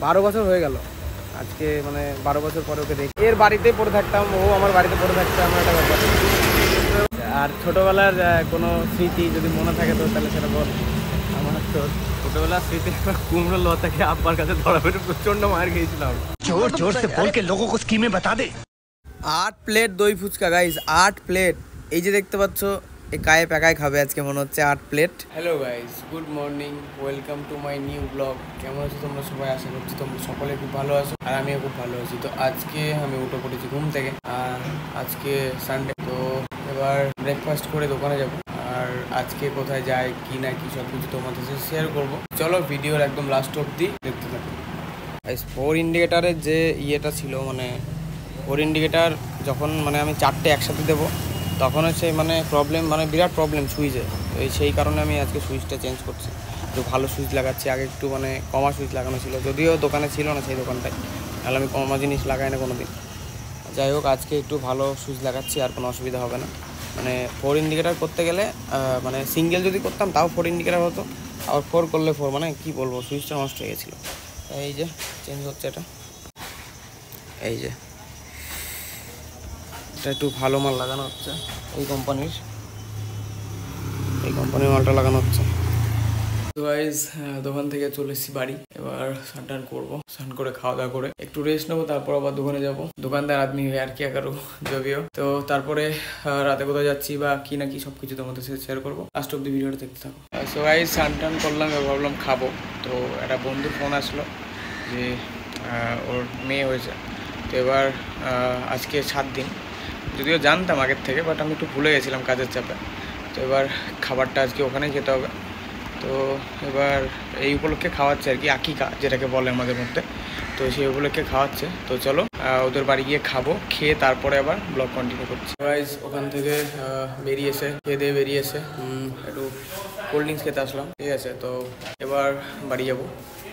12 বছর হয়ে গেল আজকে, মানে 12 বছর পরে ওকে দেখি। এর বাড়িতেই পড়ে থাকতাম, ও আমার বাড়িতে পড়ে থাকতাম, আমার একটা ব্যাপার। আর ছোটোবেলার কোনো স্মৃতি যদি মনে থাকে তো তাহলে সেটা বল। আমার তো ছোটোবেলার স্মৃতি কুমড়ো লতাকে আব্বার কাছে ধরা পেটে প্রচণ্ড মার খেয়েছিলাম। জোর জোর সে বল কে লোগোं को স্কিমে বাতা দে। 8 প্লেট দই ফুচকা গাইজ, 8 প্লেট। এই যে দেখতে পাচ্ছ, এই কায়ে প্যাকায় খাবে আজকে মনে হচ্ছে 8 plate. Hello guys, good morning, welcome to my new blog. কেমন আছো তোমরা সবাই? আশা করছি তোমরা সকলে খুব ভালো আছো, আর আমিও খুব ভালো আছি। তো আজকে আমি উঠে পড়েছি ঘুম থেকে, আর আজকে সানডে, তো এবার ব্রেকফাস্ট করে দোকানে যাব। আর আজকে কোথায় যাই কি না কি সব কিছু তোমাদের সাথে শেয়ার করবো। চলো ভিডিওর একদম লাস্ট অবধি দেখতে থাকো। ফোর ইন্ডিকেটারের যে ইয়েটা ছিল, মানে ফোর ইন্ডিকেটার যখন মানে আমি 4টে একসাথে দেবো তখন হচ্ছে মানে প্রবলেম, মানে বিরাট প্রবলেম সুইচে। সেই কারণে আমি আজকে সুইচটা চেঞ্জ করছি, একটু ভালো সুইচ লাগাচ্ছি। আগে একটু মানে কমা সুইচ লাগানো ছিল, যদিও দোকানে ছিল না সেই দোকানটায়, তাহলে আমি কমা জিনিস লাগাই না কোনো দিন। যাই হোক, আজকে একটু ভালো সুইচ লাগাচ্ছি, আর কোনো অসুবিধা হবে না। মানে ফোর ইন্ডিকেটার করতে গেলে মানে সিঙ্গেল যদি করতাম তাও ফোর ইন্ডিকেটার হতো, আবার ফোর করলে ফোর, মানে কি বলবো, সুইচটা নষ্ট হয়ে গেছিলো। এই যে চেঞ্জ হচ্ছে এটা, এই যে এটা একটু ভালো মাল লাগানো হচ্ছে, এই কোম্পানির মালটা লাগানো হচ্ছে। তো গাইস, দোকান থেকে চলে এসেছি বাড়ি। এবার স্নান করবো, স্নান করে খাওয়া দাওয়া করে একটু রেস্ট নেবো, তারপর আবার দোকানে যাবো। দোকানদার আদমি হয়ে আর কি করো যদিও। তো তারপরে রাতে কোথায় যাচ্ছি বা কি না কি সবকিছু তোমাদের সাথে শেয়ার করবো। লাস্ট অব্দি ভিডিওটা দেখতে থাকো। সো গাইস, স্নান করলাম, এবার ভাবলাম খাবো। তো একটা বন্ধুর ফোন আসলো যে ওর মেয়ে হয়েছে। তো এবার আজকে 7 দিন, যদিও জানতাম আগের থেকে, বাট আমি একটু ভুলে গেছিলাম কাজের চাপে। তো এবার খাবারটা আজকে ওখানেই খেতে হবে। তো এবার এই উপলক্ষে খাওয়াচ্ছে আর কি, আকিকা যেটাকে বলে আমাদের মধ্যে, তো সেই উপলক্ষে খাওয়াচ্ছে। তো চলো ওদের বাড়ি গিয়ে খাবো, খেয়ে তারপরে আবার ব্লগ কন্টিনিউ করছি। গাইস, ওখান থেকে বেরিয়েছে, খেয়ে দিয়ে বেরিয়েছে, একটু কোল্ড ড্রিঙ্কস খেতে আসলাম, ঠিক আছে। তো এবার বাড়ি যাবো,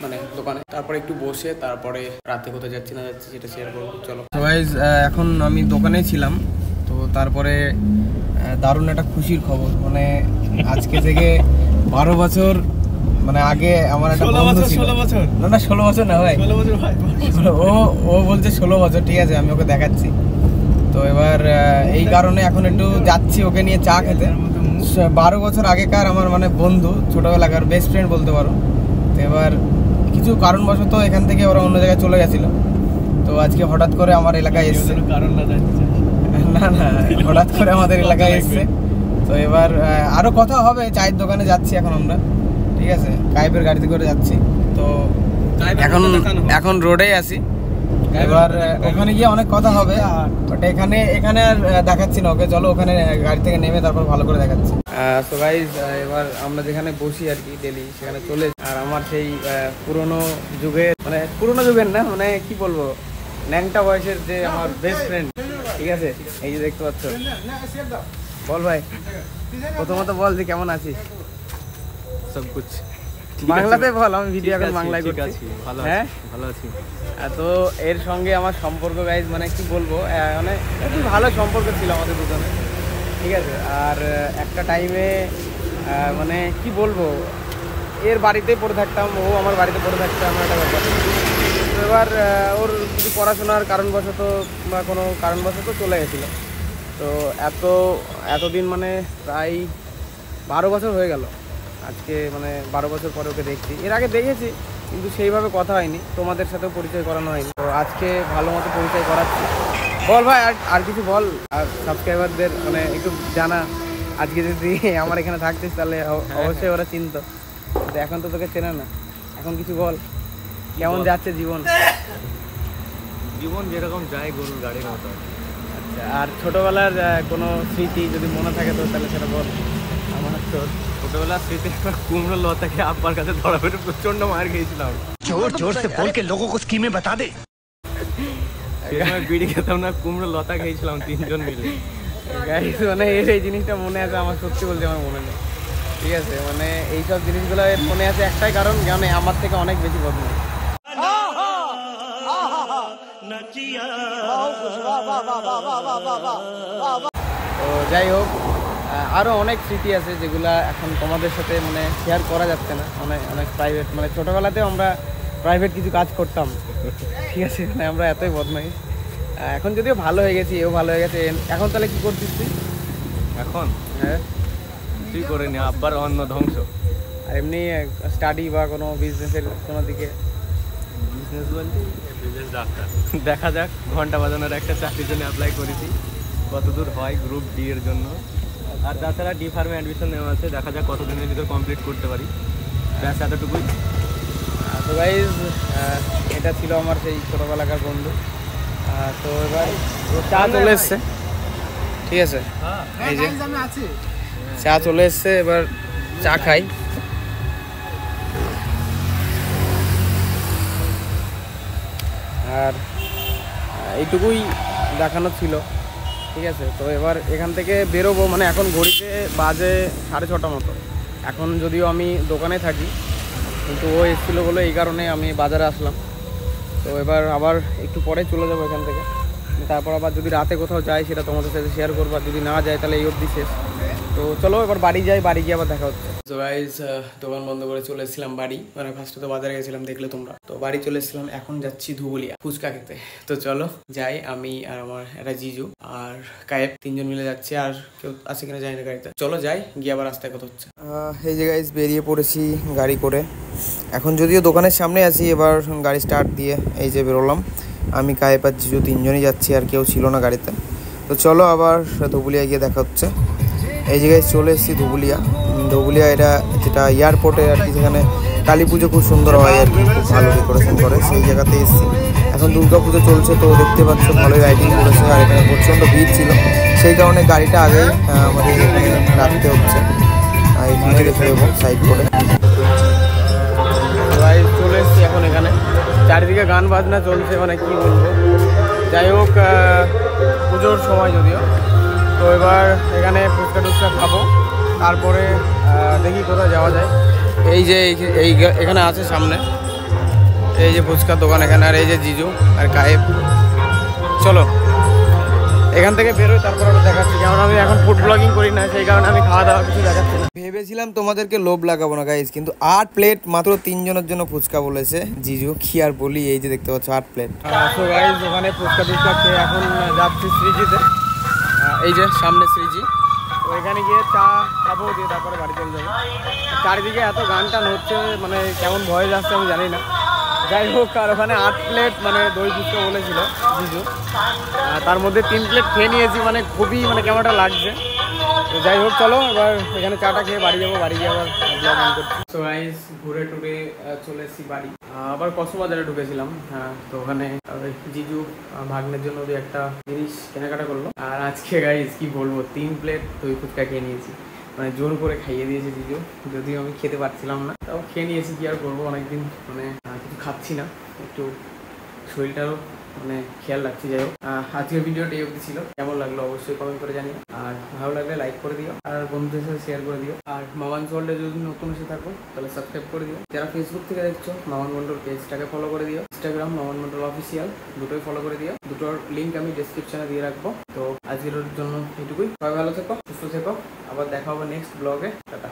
মানে দোকানে, তারপরে একটু বসে তারপরে রাতে কোথায় যাচ্ছি না যাচ্ছি সেটা শেয়ার করবো। চলো গাইস, এখন আমি দোকানেই ছিলাম, তো তারপরে দারুণ একটা খুশির খবর, মানে আজকে থেকে 12 বছর, মানে আগে আমার একটা বন্ধু ছিল। 16 বছর না 16 বছর না ভাই, 16 বছর ভাই। ও বলছে 16 বছর, ঠিক আছে আমি ওকে দেখাচ্ছি। তো এবার এই কারণে এখন একটু যাচ্ছি ওকে নিয়ে চা খেতে। 12 বছর আগেকার আমার মানে বন্ধু, ছোটবেলাকার বেস্ট ফ্রেন্ড বলতে পারো। তো এবার কিছু কারণবশত এখান থেকে ওরা অন্য জায়গায় চলে গেছিল। তো আজকে হঠাৎ করে আমার এলাকায় এসছে, না হঠাৎ করে আমাদের এলাকায় এসছে। তো এবার আরো কথা হবে, চায়ের দোকানে যাচ্ছি এখন আমরা, ঠিক আছে, কাইপের গাড়িতে করে যাচ্ছি। তো এখন রোডে আছি, এবার ওখানে গিয়ে অনেক কথা হবে, বাট এখানে আর দেখাচ্ছি না ওকে। চলো ওখানে গাড়ি থেকে নেমে তারপর ভালো করে দেখাচ্ছি। তো গাইজ, এবার আমরা যেখানে বসি আর কি ডেলি, সেখানে চলে, আর আমার সেই পুরোনো যুগের, মানে পুরোনো যুগের না, মানে কি বলবো, ন্যাংটা বয়সের যে আমার বেস্ট ফ্রেন্ড, ঠিক আছে, এই যে দেখতে পাচ্ছ। বল ভাই, প্রথমত বল যে কেমন আছিস? সব কুছ বাংলাতে বল, আমি ভিডিও এখন বাংলায় করছি। হ্যাঁ ভালো আছি। তো এর সঙ্গে আমার সম্পর্ক গাইজ, মানে কি বলবো, মানে একটু ভালো সম্পর্ক ছিল আমাদের দুজনে, ঠিক আছে। আর একটা টাইমে মানে কি বলবো, এর বাড়িতেই পড়ে থাকতাম, ও আমার বাড়িতে পড়ে থাকতাম, আমার একটা ব্যাপার। তো এবার ওর কিছু পড়াশোনার কারণবশত বা কোনো কারণবশত চলে গেছিলো। তো এতদিন মানে প্রায় 12 বছর হয়ে গেল আজকে, মানে 12 বছর পরে ওকে দেখছি। এর আগে দেখেছি কিন্তু সেইভাবে কথা হয়নি, তোমাদের সাথেও পরিচয় করানো হয়নি। তো আজকে ভালো মতো পরিচয় করাচ্ছি। বল ভাই, আর কিছু বল, আর সাবস্ক্রাইবারদের মানে একটু জানা, আজকে যদি আমার এখানে থাকতিস তাহলে অবশ্যই ওরা চিনতো, কিন্তু এখন তো তোকে চেনে না। এখন কিছু বল, কেমন যাচ্ছে জীবন? জীবন যেরকম যায় গরুর গাড়ির মতো। আচ্ছা, আর ছোটোবেলার কোনো স্মৃতি যদি মনে থাকে তো তাহলে সেটা বল। আমার তো ছোটবেলার স্মৃতি, কুমড়ো লতাকে আব্বার কাছে ধরা পেটে প্রচন্ড মার খেয়েছিলাম। জোর জোর সে বল কে লোগোं को স্কিমে বাতা দে। বিড়ি খেতাম না, কুমড়ো লতা খেয়েছিলাম 3 জন মিলে। গাইস, মানে এই জিনিসটা মনে আছে আমার, সত্যি বলতে আমার মনে নেই, ঠিক আছে। মানে এইসব জিনিসগুলো মনে আছে একটাই কারণ, মানে আমার থেকে অনেক বেশি বদমাশ। তো যাই হোক, আরও অনেক স্মৃতি আছে যেগুলা এখন তোমাদের সাথে মানে শেয়ার করা যাচ্ছে না, অনেক প্রাইভেট। মানে ছোটোবেলাতেও আমরা প্রাইভেট কিছু কাজ করতাম, ঠিক আছে, মানে আমরা এতই বদমাইশ। এখন যদিও ভালো হয়ে গেছি, এও ভালো হয়ে গেছে। এখন তাহলে কি করছিস তুই এখন? হ্যাঁ, তুই করে নি, আব্বার অন্য ধ্বংস। আর এমনি স্টাডি বা কোনো বিজনেসের কোনো দিকে? বিজনেস বলতে বিজনেস ডাক্তার। দেখা যাক, ঘন্টা বাজানোর একটা চাকরির জন্য অ্যাপ্লাই করেছি, কতদূর হয় গ্রুপ ডি এর জন্য। আর তাছাড়া ডি ফার্মে অ্যাডমিশন নেওয়া আছে, দেখা যাক কতদিনের ভিতর কমপ্লিট করতে পারি। ব্যাস এতটুকুই। তো গাইজ, এটা ছিল আমার সেই ছোটোবেলাকার বন্ধু। তো এবার চা চলে এসছে, ঠিক আছে, এই যে চা চলে এসছে, এবার চা খাই। আর এইটুকুই দেখানো ছিল, ঠিক আছে। তো এবার এখান থেকে বেরোবো, মানে এখন ঘড়িতে বাজে 6:30 মতো। এখন যদিও আমি দোকানে থাকি, কিন্তু ও এসেছিলো বলে এই কারণে আমি বাজারে আসলাম। তো এবার আবার একটু পরে চলে যাবো এখান থেকে। তারপর আবার যদি রাতে কোথাও যাই সেটা তোমাদের সাথে শেয়ার করবো, আর যদি না যায় তাহলে এই অবধি শেষ। তো চলো এবার বাড়ি যাই, বাড়ি গিয়ে আবার দেখা হচ্ছে। তো গাইজ, দোকান বন্ধ করে চলে এসেছিলাম বাড়ি, মানে ফার্স্টে তো বাজারে গেছিলাম, দেখলে তোমরা। তো বাড়ি চলে এসেছিলাম, এখন যাচ্ছি ধুবুলিয়া ফুচকা খেতে। তো চলো যাই, আমি আর আমার একটা জিজু আর কায়েব, 3জন মিলে যাচ্ছি। আর কেউ আছে কিনা জানি না গাড়িতে। চলো যাই, গিয়ে আবার রাস্তায় কথা হচ্ছে। এই যে গাইজ বেরিয়ে পড়েছি গাড়ি করে। এখন যদিও দোকানের সামনে আছি, এবার গাড়ি স্টার্ট দিয়ে এই যে বেরোলাম। আমি কায়েব আর জিজু 3জনই যাচ্ছি, আর কেউ ছিল না গাড়িতে। তো চলো আবার ধুবুলিয়া গিয়ে দেখা হচ্ছে। এই জায়গায় চলে এসেছি ধুবুলিয়া। ধুবুলিয়া এটা যেটা এয়ারপোর্টে আর কি, যেখানে কালী পুজো খুব সুন্দর হয় আর কি, খুব ভালো ডেকোরেশন করে, সেই জায়গাতে এসেছি। এখন দুর্গা পুজো চলছে, তো দেখতে পাচ্ছ ভালোই লাইটিং করেছে, আর এখানে প্রচণ্ড ভিড় ছিল, সেই কারণে গাড়িটা আগেই আমাদের এখানে রাখতে হচ্ছে। এখানে রেখে দেবো সাইড করে। চলে এসেছি এখন এখানে, চারিদিকে গান বাজনা চলছে, মানে কি বলবো। যাই হোক, পুজোর সময় যদিও। তো এবার এখানে ফুচকা টুচকা খাবো, তারপরে দেখি কোথায় যাওয়া যায়। এই যে এখানে আছে সামনে, এই যে ফুচকার দোকান এখানে, আর এই যে জিজু আর কায়েব। চলো এখান থেকে বেরোই, তারপর ওটা দেখাচ্ছি। কারণ আমি এখন ফুড ব্লগিং করি না, সেই কারণে আমি খাওয়া দাওয়া কিছু দেখাচ্ছি না। ভেবেছিলাম তোমাদেরকে লোভ লাগাবো না গাইজ, কিন্তু 8 প্লেট মাত্র 3 জনের জন্য ফুচকা বলেছে জিজু। কি আর বলি, এই যে দেখতে পাচ্ছ 8 প্লেট। তো গাইজ ওখানে ফুচকা টুচকা খেয়ে এখন যাচ্ছি শ্রীজিতে। এই যে সামনে শ্রীজি। তো এখানে গিয়ে চা খাবো, দিয়ে তারপরে বাড়ি চলে যাবো। চারিদিকে এত গান টান হচ্ছে, মানে কেমন ভয়েস আসছে আমি জানি না। যাই হোক, আর ওখানে 8 প্লেট মানে দই ফুচকা বলেছিল জিজু, তার মধ্যে 3 প্লেট খেয়ে নিয়েছি, মানে খুবই মানে কেমন একটা লাগছে। তো যাই হোক, চলো এবার এখানে চাটা খেয়ে বাড়ি যাবো, বাড়ি গিয়ে আবার ব্লগ অন করছি। তো গাইস ঘুরে টুরে চলে এসেছি বাড়ি। আবার কক্সবাজারে ঢুকেছিলাম। তো ওখানে জিজু ভাগ্নের জন্য ওই একটা জিনিস কেনাকাটা করলো। আর আজকে গাইস কি বলবো, 3 প্লেট দই ফুচকা খেয়ে নিয়েছি, মানে জোর করে খাইয়ে দিয়েছে জিজু, যদিও আমি খেতে পারছিলাম না, তাও খেয়ে নিয়েছি। কি আর করবো, অনেকদিন মানে কিছু খাচ্ছি না, একটু শরীরটারও মানে খেয়াল রাখছি। যাই হোক, আজকের ভিডিওটা এই অবধি ছিল। কেমন লাগলো অবশ্যই কমেন্ট করে জানিও, আর ভালো লাগলে লাইক করে দিও, আর বন্ধুদের সাথে শেয়ার করে দিও। আর মামান ওয়ার্ল্ডে যদি নতুন এসে থাকো তাহলে সাবস্ক্রাইব করে দিও। যারা ফেসবুক থেকে দেখছো, মামান মন্ডল পেজটাকে ফলো করে দিও। ইনস্টাগ্রাম মামান মন্ডল অফিসিয়াল, দুটোই ফলো করে দিও। দুটোর লিঙ্ক আমি ডেসক্রিপশনে দিয়ে রাখবো। তো আজকের জন্য এইটুকুই। সবাই ভালো থেকো, সুস্থ থেকো, আবার দেখা হবে নেক্সট ব্লগে। টাটা।